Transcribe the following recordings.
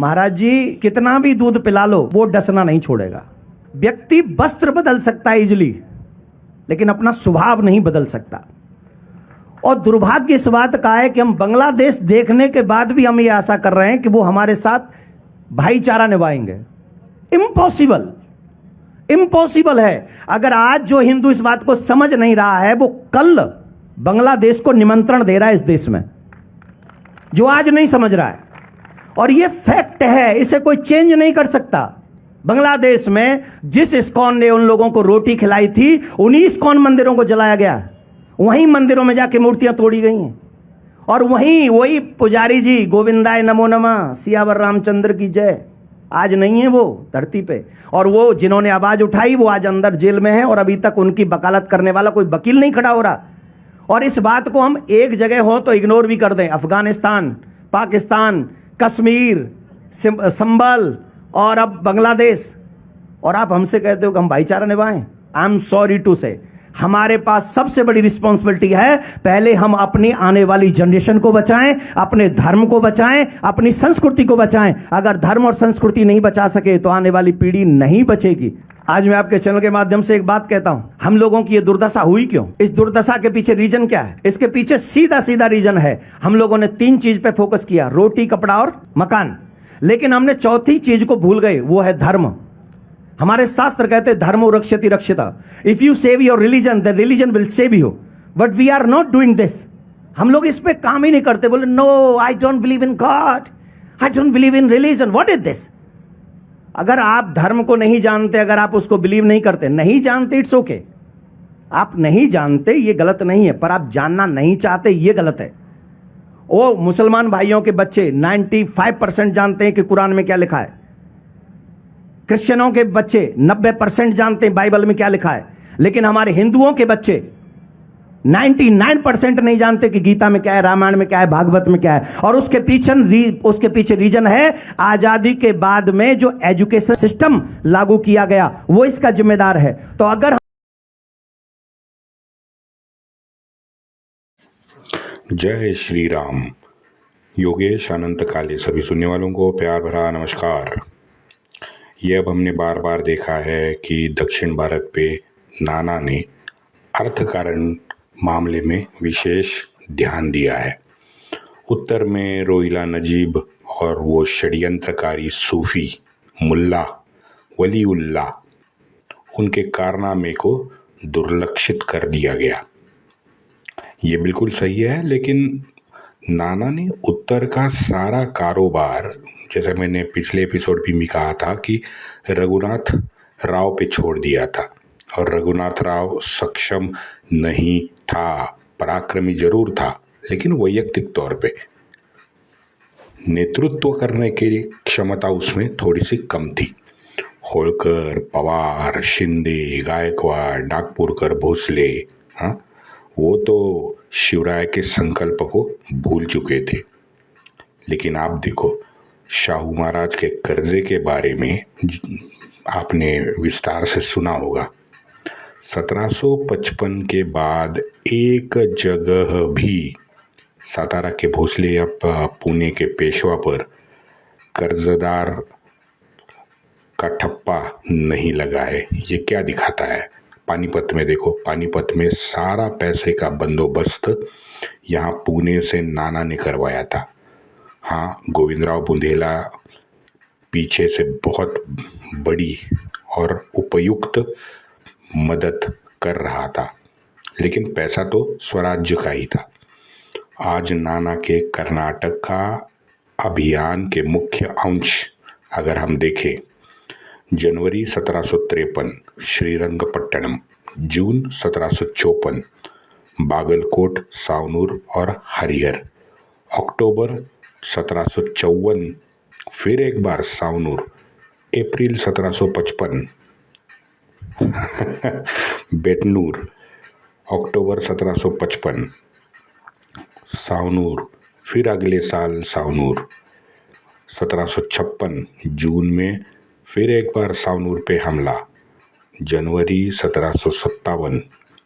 महाराज जी कितना भी दूध पिला लो वो डसना नहीं छोड़ेगा। व्यक्ति वस्त्र बदल सकता है इजिली, लेकिन अपना स्वभाव नहीं बदल सकता। और दुर्भाग्य इस बात का है कि हम बांग्लादेश देखने के बाद भी हम ये आशा कर रहे हैं कि वो हमारे साथ भाईचारा निभाएंगे। इम्पॉसिबल, इम्पॉसिबल है। अगर आज जो हिंदू इस बात को समझ नहीं रहा है, वो कल बांग्लादेश को निमंत्रण दे रहा है इस देश में, जो आज नहीं समझ रहा है। और ये फैक्ट है, इसे कोई चेंज नहीं कर सकता। बांग्लादेश में जिस इस्कॉन ने उन लोगों को रोटी खिलाई थी, उन्हीं इस्कॉन मंदिरों को जलाया गया। वहीं मंदिरों में जाके मूर्तियां तोड़ी गई हैं, और वही पुजारी जी गोविंदाय नमो नमः, सियावर रामचंद्र की जय, आज नहीं है वो धरती पे। और वो जिन्होंने आवाज उठाई वो आज अंदर जेल में है, और अभी तक उनकी वकालत करने वाला कोई वकील नहीं खड़ा हो रहा। और इस बात को हम एक जगह हो तो इग्नोर भी कर दें, अफगानिस्तान, पाकिस्तान, कश्मीर, संबल और अब बांग्लादेश, और आप हमसे कहते हो कि हम भाईचारा निभाएं। आई एम सॉरी टू से, हमारे पास सबसे बड़ी रिस्पॉन्सिबिलिटी है, पहले हम अपनी आने वाली जनरेशन को बचाएं, अपने धर्म को बचाएं, अपनी संस्कृति को बचाएं। अगर धर्म और संस्कृति नहीं बचा सके तो आने वाली पीढ़ी नहीं बचेगी। आज मैं आपके चैनल के माध्यम से एक बात कहता हूं, हम लोगों की ये दुर्दशा हुई क्यों? इस दुर्दशा के पीछे रीजन क्या है? इसके पीछे सीधा सीधा रीजन है, हम लोगों ने 3 चीज पे फोकस किया, रोटी, कपड़ा और मकान। लेकिन हमने चौथी चीज को भूल गए, वो है धर्म। हमारे शास्त्र कहते हैं धर्मो रक्षति रक्षिता, if you save your religion the religion will save you, but we are not doing this. हम लोग इस पे काम ही नहीं करते। बोले no, I don't believe in God, I don't believe in religion, what is this? अगर आप धर्म को नहीं जानते, अगर आप उसको बिलीव नहीं करते, नहीं जानते, इट्स ओके। आप नहीं जानते ये गलत नहीं है, पर आप जानना नहीं चाहते ये गलत है। ओ मुसलमान भाइयों के बच्चे 95% जानते हैं कि कुरान में क्या लिखा है। क्रिश्चियनों के बच्चे 90% जानते हैं बाइबल में क्या लिखा है। लेकिन हमारे हिंदुओं के बच्चे 99% नहीं जानते कि गीता में क्या है, रामायण में क्या है, भागवत में क्या है। और उसके पीछे रीजन है, आजादी के बाद में जो एजुकेशन सिस्टम लागू किया गया वो इसका जिम्मेदार है। तो अगर जय श्री राम। योगेश अनंत काले सभी सुनने वालों को प्यार भरा नमस्कार। ये अब हमने बार बार देखा है कि दक्षिण भारत पे नाना ने अर्थ कारण मामले में विशेष ध्यान दिया है। उत्तर में रोहिला नजीब और वो षड्यंत्रकारी सूफी मुल्ला वलीउल्ला, उनके कारनामे को दुर्लक्षित कर दिया गया। ये बिल्कुल सही है, लेकिन नाना ने उत्तर का सारा कारोबार, जैसे मैंने पिछले एपिसोड भी में कहा था कि रघुनाथ राव पे छोड़ दिया था। और रघुनाथ राव सक्षम नहीं था, पराक्रमी जरूर था, लेकिन वैयक्तिक तौर पे नेतृत्व करने की क्षमता उसमें थोड़ी सी कम थी। होळकर, पवार, शिंदे, गायकवाड़, नागपुरकर, भोसले, हाँ, वो तो शिवराय के संकल्प को भूल चुके थे। लेकिन आप देखो, शाहू महाराज के कर्जे के बारे में आपने विस्तार से सुना होगा। 1755 के बाद एक जगह भी सातारा के भोसले या पुणे के पेशवा पर कर्जदार का ठप्पा नहीं लगा है। ये क्या दिखाता है? पानीपत में देखो, पानीपत में सारा पैसे का बंदोबस्त यहाँ पुणे से नाना ने करवाया था। हाँ, गोविंदराव बुंदेला पीछे से बहुत बड़ी और उपयुक्त मदद कर रहा था, लेकिन पैसा तो स्वराज्य का ही था। आज नाना के कर्नाटक का अभियान के मुख्य अंश अगर हम देखें, जनवरी 1753 श्रीरंगपट्टनम, जून 1754 बागलकोट, सावनूर और हरिहर, अक्टूबर 1754 फिर एक बार सावनूर, अप्रैल 1755 बेटनूर, अक्टूबर 1755 सावनूर, फिर अगले साल सावनूर, 1756 जून में फिर एक बार सावनूर पे हमला, जनवरी 1757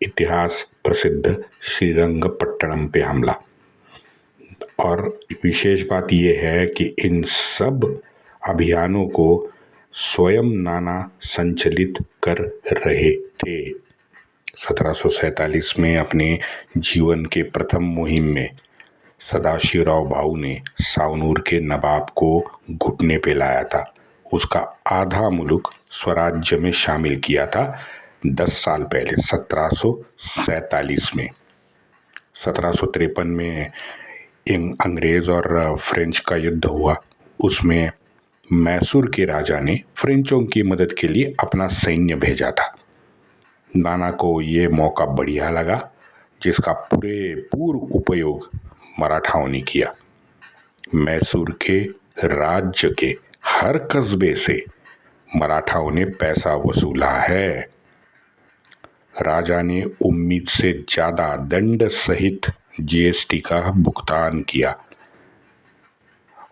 इतिहास प्रसिद्ध श्रीरंगपट्टनम पे हमला। और विशेष बात यह है कि इन सब अभियानों को स्वयं नाना संचालित कर रहे थे। 1747 में अपने जीवन के प्रथम मुहिम में सदाशिवराव भाऊ ने सावनूर के नवाब को घुटने पे लाया था। उसका आधा मुल्क स्वराज्य में शामिल किया था 10 साल पहले 1747 में। 1753 में अंग्रेज और फ्रेंच का युद्ध हुआ। उसमें मैसूर के राजा ने फ्रेंचों की मदद के लिए अपना सैन्य भेजा था। नाना को ये मौका बढ़िया लगा, जिसका पूर्ण उपयोग मराठाओं ने किया। मैसूर के राज्य के हर कस्बे से मराठाओं ने पैसा वसूला है। राजा ने उम्मीद से ज्यादा दंड सहित जीएसटी का भुगतान किया।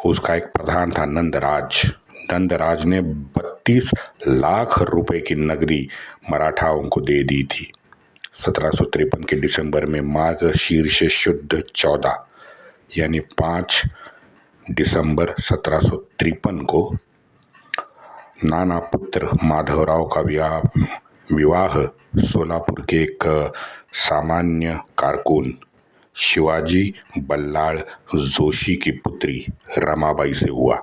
उसका एक प्रधान था नंदराज। नंदराज ने 32 लाख रुपए की नगदी मराठाओं को दे दी थी। 1753 के दिसंबर में मार्गशीर्ष शुद्ध 14 यानी 5 दिसंबर 1753 को नाना पुत्र माधवराव का विवाह सोलापुर के एक सामान्य कारकुन शिवाजी बल्लाळ जोशी की पुत्री रमाबाई से हुआ।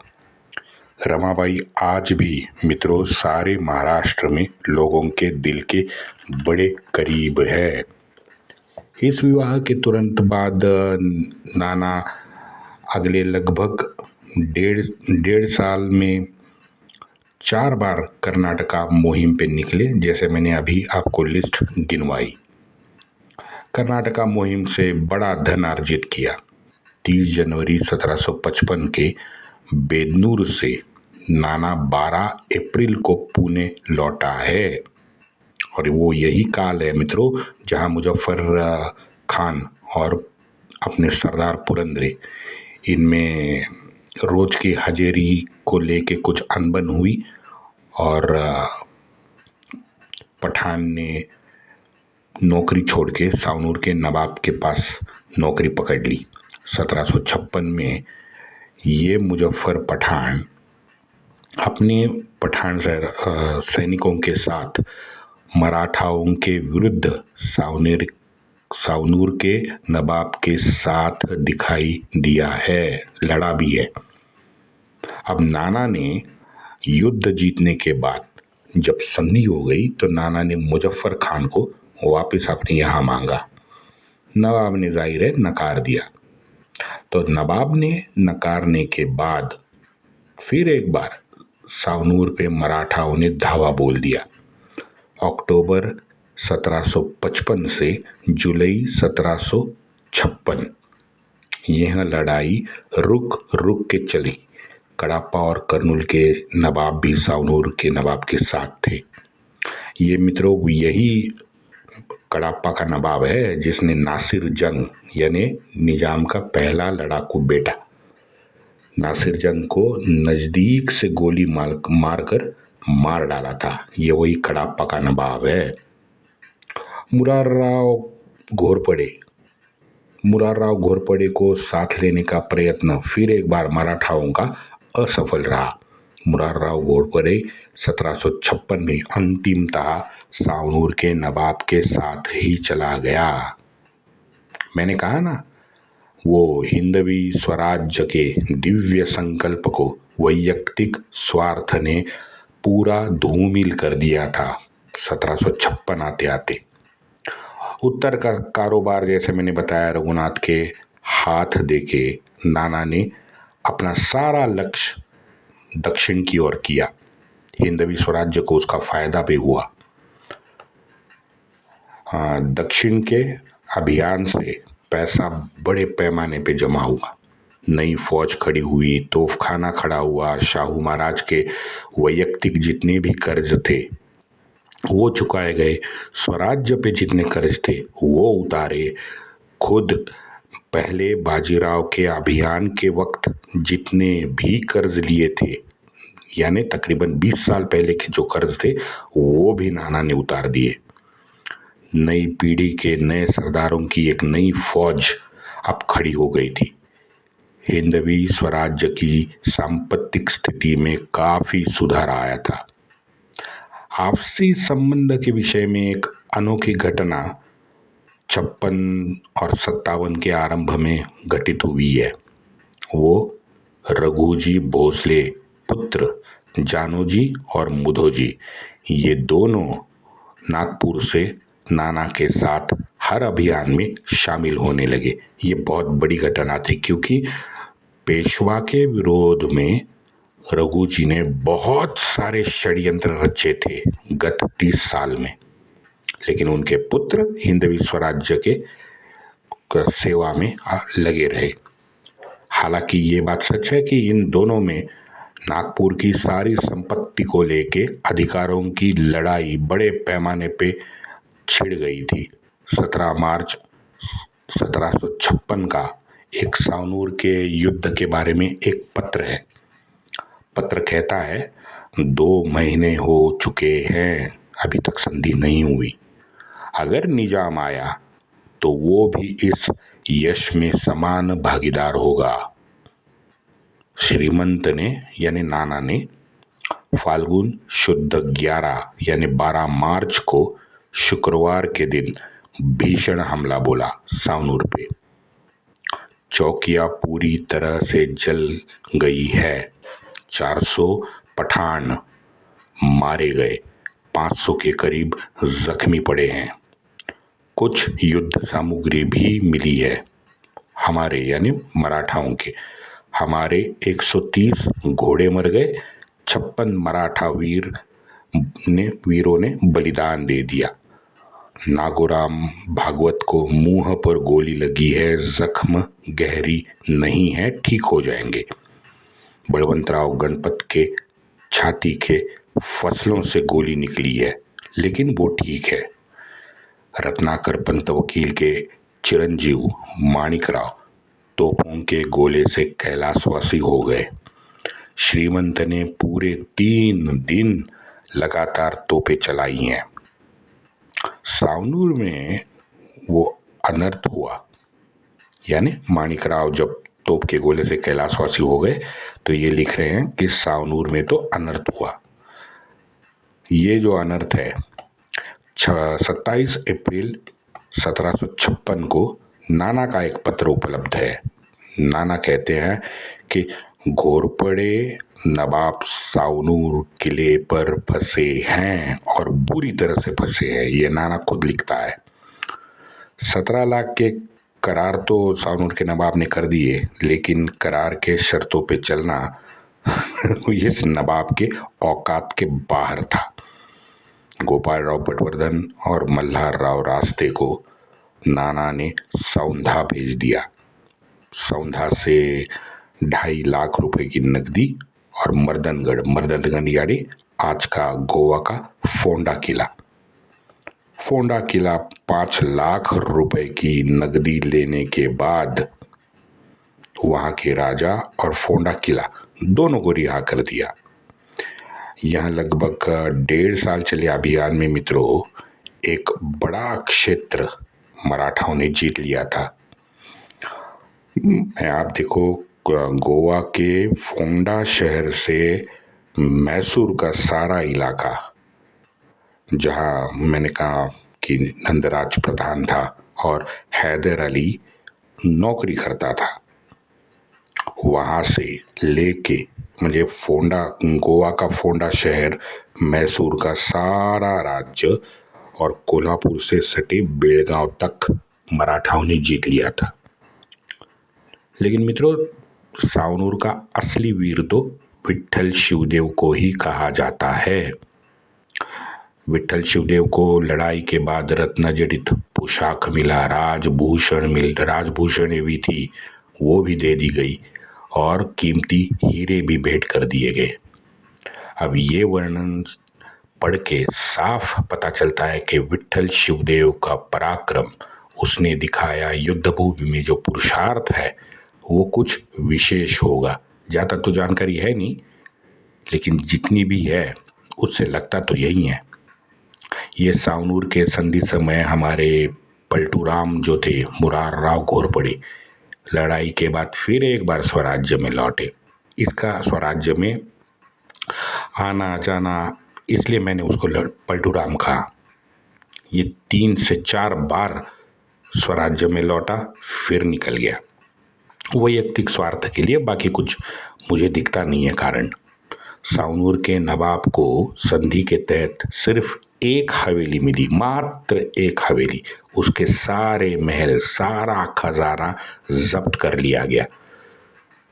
रमाबाई आज भी मित्रों सारे महाराष्ट्र में लोगों के दिल के बड़े करीब है। इस विवाह के तुरंत बाद नाना अगले लगभग डेढ़ साल में 4 बार कर्नाटका मुहिम पे निकले, जैसे मैंने अभी आपको लिस्ट गिनवाई। कर्नाटका मुहिम से बड़ा धन अर्जित किया। 30 जनवरी 1755 के बेदनूर से नाना 12 अप्रैल को पुणे लौटा है। और वो यही काल है मित्रों जहां मुजफ्फर खान और अपने सरदार पुरंदरे इनमें रोज की हाजिरी को लेके कुछ अनबन हुई और पठान ने नौकरी छोड़ के सावनूर के नवाब के पास नौकरी पकड़ ली। 1756 में ये मुजफ्फर पठान अपने पठान सैनिकों के साथ मराठाओं के विरुद्ध सावनूर के नवाब के साथ दिखाई दिया है, लड़ा भी है। अब नाना ने युद्ध जीतने के बाद जब संधि हो गई तो नाना ने मुजफ्फर खान को वापस अपने यहाँ मांगा। नवाब ने जाहिर है नकार दिया। तो नवाब ने नकारने के बाद फिर एक बार सावनूर पे मराठाओं ने धावा बोल दिया। अक्टूबर 1755 से जुलाई 1756 यह लड़ाई रुक रुक के चली। कड़ाप्पा और कर्नूल के नवाब भी सावनूर के नवाब के साथ थे। ये मित्रों यही कड़ाप्पा का नवाब है जिसने नासिर जंग यानी निजाम का पहला लड़ाकू बेटा नासिर जंग को नजदीक से गोली मारकर मार डाला था। ये वही कड़ाप्पा का नवाब है। मुरार राव घोरपड़े को साथ लेने का प्रयत्न फिर एक बार मराठाओं का असफल रहा। मुरार राव घोरपड़े 1756 में अंतिमतः सावनूर के नवाब के साथ ही चला गया। मैंने कहा ना, वो हिंदवी स्वराज्य के दिव्य संकल्प को वैयक्तिक स्वार्थ ने पूरा धूमिल कर दिया था 1756 आते आते। उत्तर का कारोबार जैसे मैंने बताया रघुनाथ के हाथ देके नाना ने अपना सारा लक्ष्य दक्षिण की ओर किया। हिंदवी स्वराज्य को उसका फायदा भी हुआ। दक्षिण के अभियान से पैसा बड़े पैमाने पे जमा हुआ। नई फौज खड़ी हुई, तोपखाना खड़ा हुआ। शाहू महाराज के वैयक्तिक जितने भी कर्ज थे वो चुकाए गए। स्वराज्य पे जितने कर्ज थे वो उतारे। खुद पहले बाजीराव के अभियान के वक्त जितने भी कर्ज लिए थे यानी तकरीबन 20 साल पहले के जो कर्ज थे वो भी नाना ने उतार दिए। नई पीढ़ी के नए सरदारों की एक नई फौज अब खड़ी हो गई थी। हिंदवी स्वराज्य की सांपत्तिक स्थिति में काफी सुधार आया था। आपसी संबंध के विषय में एक अनोखी घटना 56 और 57 के आरंभ में घटित हुई है। वो रघुजी भोसले पुत्र जानोजी और मुधोजी, ये दोनों नागपुर से नाना के साथ हर अभियान में शामिल होने लगे। ये बहुत बड़ी घटना थी क्योंकि पेशवा के विरोध में रघु जी ने बहुत सारे षड्यंत्र रचे थे गत 30 साल में, लेकिन उनके पुत्र हिंदवी स्वराज्य के सेवा में लगे रहे। हालांकि ये बात सच है कि इन दोनों में नागपुर की सारी संपत्ति को लेके अधिकारों की लड़ाई बड़े पैमाने पे छिड़ गई थी। 17 मार्च 1756 का एक सावनूर के युद्ध के बारे में एक पत्र है। पत्र कहता है, 2 महीने हो चुके हैं, अभी तक संधि नहीं हुई। अगर निजाम आया तो वो भी इस यश में समान भागीदार होगा। श्रीमंत ने यानी नाना ने फाल्गुन शुद्ध 11 यानी 12 मार्च को शुक्रवार के दिन भीषण हमला बोला सावनूर पे। चौकियां पूरी तरह से जल गई है। 400 पठान मारे गए, 500 के करीब जख्मी पड़े हैं। कुछ युद्ध सामग्री भी मिली है हमारे यानी मराठाओं के। हमारे 130 घोड़े मर गए, 56 मराठा वीरों ने बलिदान दे दिया। नागोराम भागवत को मुंह पर गोली लगी है, जख्म गहरी नहीं है, ठीक हो जाएंगे। बलवंतराव गणपत के छाती के फसलों से गोली निकली है, लेकिन वो ठीक है। रत्नाकर पंत वकील के चिरंजीव माणिकराव तोपों के गोले से कैलाशवासी हो गए। श्रीमंत ने पूरे 3 दिन लगातार तोपें चलाई हैं। सावनूर में वो अनर्थ हुआ, यानी माणिकराव जब तोप के गोले से कैलाशवासी हो गए तो ये लिख रहे हैं कि सावनूर में तो अनर्थ हुआ। ये जो अनर्थ है 27 अप्रैल 1756 को नाना का एक पत्र उपलब्ध है। नाना कहते हैं कि घोरपड़े नवाब सावनूर किले पर फंसे हैं और बुरी तरह से फंसे हैं। ये नाना खुद लिखता है। 17 लाख के करार तो सावनूर के नवाब ने कर दिए, लेकिन करार के शर्तों पे चलना इस नवाब के औकात के बाहर था। गोपाल राव पटवर्धन और मल्हार राव रास्ते को नाना ने सौंधा भेज दिया। सौंधा से 2.5 लाख रुपए की नकदी और मर्दनगढ़ यानी आज का गोवा का फोंडा किला 5 लाख रुपए की नकदी लेने के बाद वहां के राजा और फोंडा किला दोनों को रिहा कर दिया। यहाँ लगभग 1.5 साल चले अभियान में मित्रों एक बड़ा क्षेत्र मराठाओं ने जीत लिया था। आप देखो, गोवा के फोंडा शहर से मैसूर का सारा इलाका, जहां मैंने कहा कि नंदराज प्रधान था और हैदर अली नौकरी करता था, वहां से लेके मुझे गोवा का फोंडा शहर, मैसूर का सारा राज्य और कोल्हापुर से सटे बेलगांव तक मराठाओं ने जीत लिया था। लेकिन मित्रों, सावनूर का असली वीर तो विट्ठल शिवदेव को ही कहा जाता है। विट्ठल शिवदेव को लड़ाई के बाद रत्न जड़ित पोशाक मिला, राजभूषण भी थी, वो भी दे दी गई और कीमती हीरे भी भेंट कर दिए गए। अब ये वर्णन पढ़ के साफ पता चलता है कि विट्ठल शिवदेव का पराक्रम, उसने दिखाया युद्धभूमि में जो पुरुषार्थ है वो कुछ विशेष होगा। ज़्यादा तो जानकारी है नहीं, लेकिन जितनी भी है उससे लगता तो यही है। ये सावनूर के संधि समय हमारे पलटूराम जो थे, मुरार राव घोरपड़े, लड़ाई के बाद फिर एक बार स्वराज्य में लौटे। इसका स्वराज्य में आना जाना, इसलिए मैंने उसको पलटू राम कहा। ये 3 से 4 बार स्वराज्य में लौटा, फिर निकल गया वैयक्तिक स्वार्थ के लिए, बाकी कुछ मुझे दिखता नहीं है कारण। सावनूर के नवाब को संधि के तहत सिर्फ एक हवेली मिली, मात्र एक हवेली। उसके सारे महल, सारा खजाना जब्त कर लिया गया।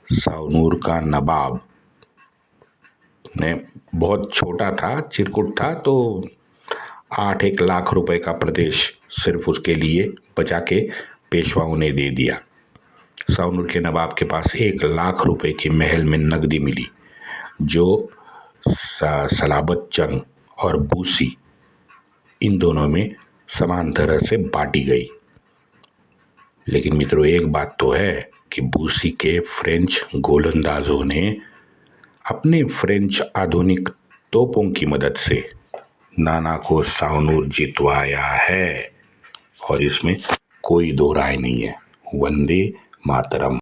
सावनूर का नवाब ने बहुत छोटा था, चिरकुट था, तो 8-1 लाख रुपए का प्रदेश सिर्फ उसके लिए बचा के पेशवाओं ने दे दिया। सावनूर के नवाब के पास 1 लाख रुपए की महल में नकदी मिली, जो सलाबत जंग और बूसी, इन दोनों में समान तरह से बांटी गई। लेकिन मित्रों, एक बात तो है कि बूसी के फ्रेंच गोलंदाजों ने अपने फ्रेंच आधुनिक तोपों की मदद से नाना को सावनूर जितवाया है, और इसमें कोई दो राय नहीं है। वंदे मातरम।